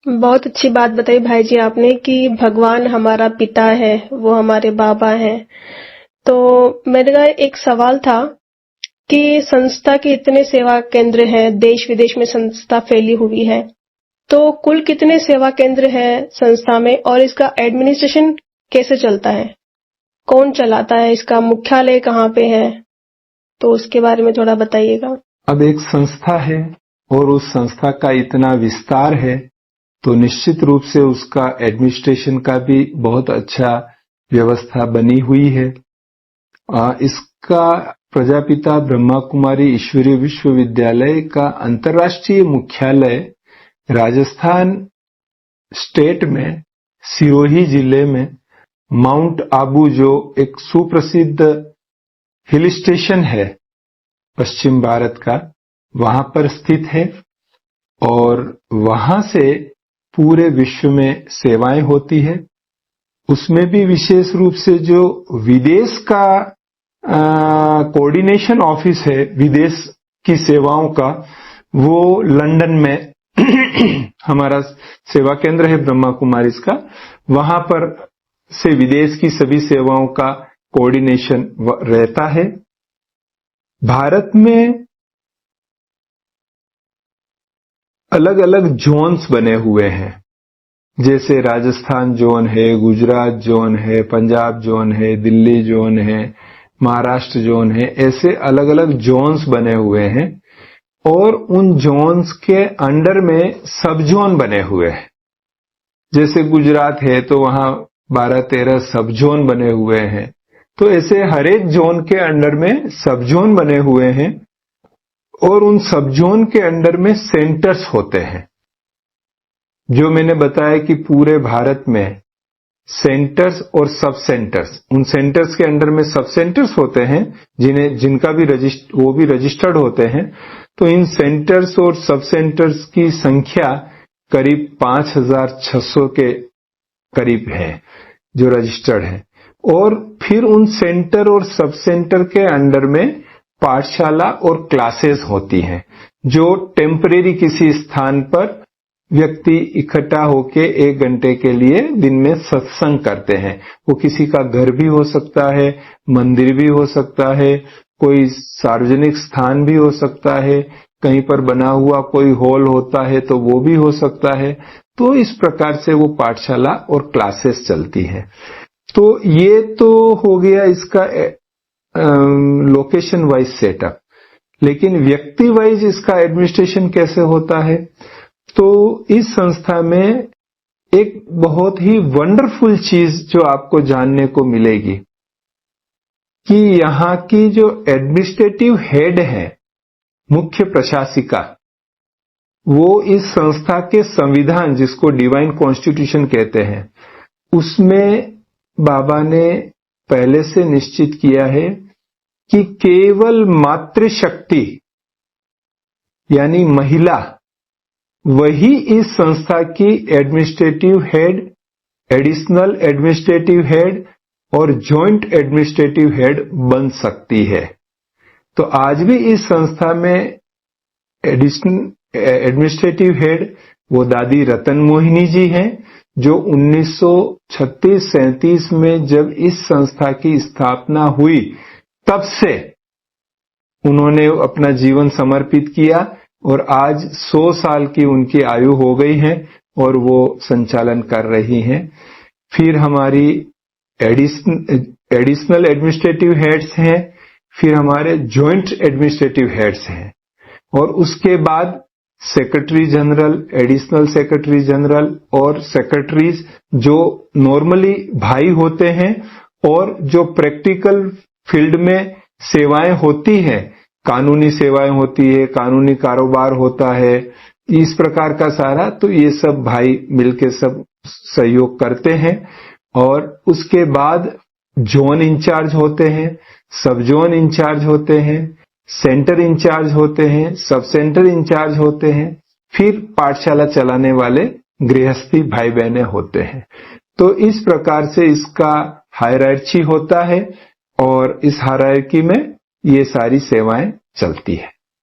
बहुत अच्छी बात बताई भाई जी आपने कि भगवान हमारा पिता है, वो हमारे बाबा हैं। तो मेरा एक सवाल था कि संस्था के इतने सेवा केंद्र हैं, देश विदेश में संस्था फैली हुई है, तो कुल कितने सेवा केंद्र हैं संस्था में और इसका एडमिनिस्ट्रेशन कैसे चलता है? कौन चलाता है? इसका मुख्यालय कहाँ पे है? तो उसके बारे में थोड़ा बताइएगा। अब एक संस्था है और उस संस्था का इतना विस्तार है, तो निश्चित रूप से उसका एडमिनिस्ट्रेशन का भी बहुत अच्छा व्यवस्था बनी हुई है। इसका प्रजापिता ब्रह्मा कुमारी ईश्वरीय विश्वविद्यालय का अंतर्राष्ट्रीय मुख्यालय राजस्थान स्टेट में सिरोही जिले में माउंट आबू, जो एक सुप्रसिद्ध हिल स्टेशन है पश्चिम भारत का, वहां पर स्थित है। और वहां से पूरे विश्व में सेवाएं होती है। उसमें भी विशेष रूप से जो विदेश का कोऑर्डिनेशन ऑफिस है विदेश की सेवाओं का, वो लंदन में हमारा सेवा केंद्र है ब्रह्मा कुमारीज का। वहां पर से विदेश की सभी सेवाओं का कोऑर्डिनेशन रहता है। भारत में अलग अलग जोन्स बने हुए हैं, जैसे राजस्थान जोन है, गुजरात जोन है, पंजाब जोन है, दिल्ली जोन है, महाराष्ट्र जोन है। ऐसे अलग अलग जोन्स बने हुए हैं और उन जोन्स के अंडर में सब जोन बने हुए हैं। जैसे गुजरात है तो वहां 12-13 सब जोन बने हुए हैं। तो ऐसे हर एक जोन के अंडर में सब जोन बने हुए हैं और उन सब जोन के अंडर में सेंटर्स होते हैं। जो मैंने बताया कि पूरे भारत में सेंटर्स और सब सेंटर्स, उन सेंटर्स के अंडर में सब सेंटर्स होते हैं जिनका भी वो भी रजिस्टर्ड होते हैं। तो इन सेंटर्स और सब सेंटर्स की संख्या करीब 5600 के करीब है जो रजिस्टर्ड है। और फिर उन सेंटर और सब सेंटर के अंडर में पाठशाला और क्लासेस होती हैं, जो टेम्परेरी किसी स्थान पर व्यक्ति इकट्ठा होके 1 घंटे के लिए दिन में सत्संग करते हैं। वो किसी का घर भी हो सकता है, मंदिर भी हो सकता है, कोई सार्वजनिक स्थान भी हो सकता है, कहीं पर बना हुआ कोई हॉल होता है तो वो भी हो सकता है। तो इस प्रकार से वो पाठशाला और क्लासेस चलती है। तो ये तो हो गया इसका लोकेशन वाइज सेटअप। लेकिन व्यक्ति वाइज इसका एडमिनिस्ट्रेशन कैसे होता है? तो इस संस्था में एक बहुत ही वंडरफुल चीज जो आपको जानने को मिलेगी कि यहां की जो एडमिनिस्ट्रेटिव हेड है, मुख्य प्रशासिका, वो इस संस्था के संविधान, जिसको डिवाइन कॉन्स्टिट्यूशन कहते हैं, उसमें बाबा ने पहले से निश्चित किया है कि केवल मातृशक्ति यानी महिला वही इस संस्था की administrative head, additional administrative head और जॉइंट एडमिनिस्ट्रेटिव हेड बन सकती है। तो आज भी इस संस्था में एडमिनिस्ट्रेटिव हेड वो दादी रतन मोहिनी जी हैं, जो 1936-37 में जब इस संस्था की स्थापना हुई तब से उन्होंने अपना जीवन समर्पित किया और आज 100 साल की उनकी आयु हो गई है और वो संचालन कर रही हैं। फिर हमारी एडिशनल एडमिनिस्ट्रेटिव हेड्स हैं, फिर हमारे जॉइंट एडमिनिस्ट्रेटिव हेड्स हैं और उसके बाद secretary general, additional secretary general और सेक्रेटरीज जो नॉर्मली भाई होते हैं और जो प्रैक्टिकल फील्ड में सेवाएं होती हैं, कानूनी सेवाएं होती है, कानूनी कारोबार होता है, इस प्रकार का सारा, तो ये सब भाई मिलके सब सहयोग करते हैं। और उसके बाद जोन इंचार्ज होते हैं, सब जोन इंचार्ज होते हैं, सेंटर इंचार्ज होते हैं, सब सेंटर इंचार्ज होते हैं, फिर पाठशाला चलाने वाले गृहस्थी भाई बहने होते हैं। तो इस प्रकार से इसका हायरार्की होता है और इस हायरार्की में ये सारी सेवाएं चलती है।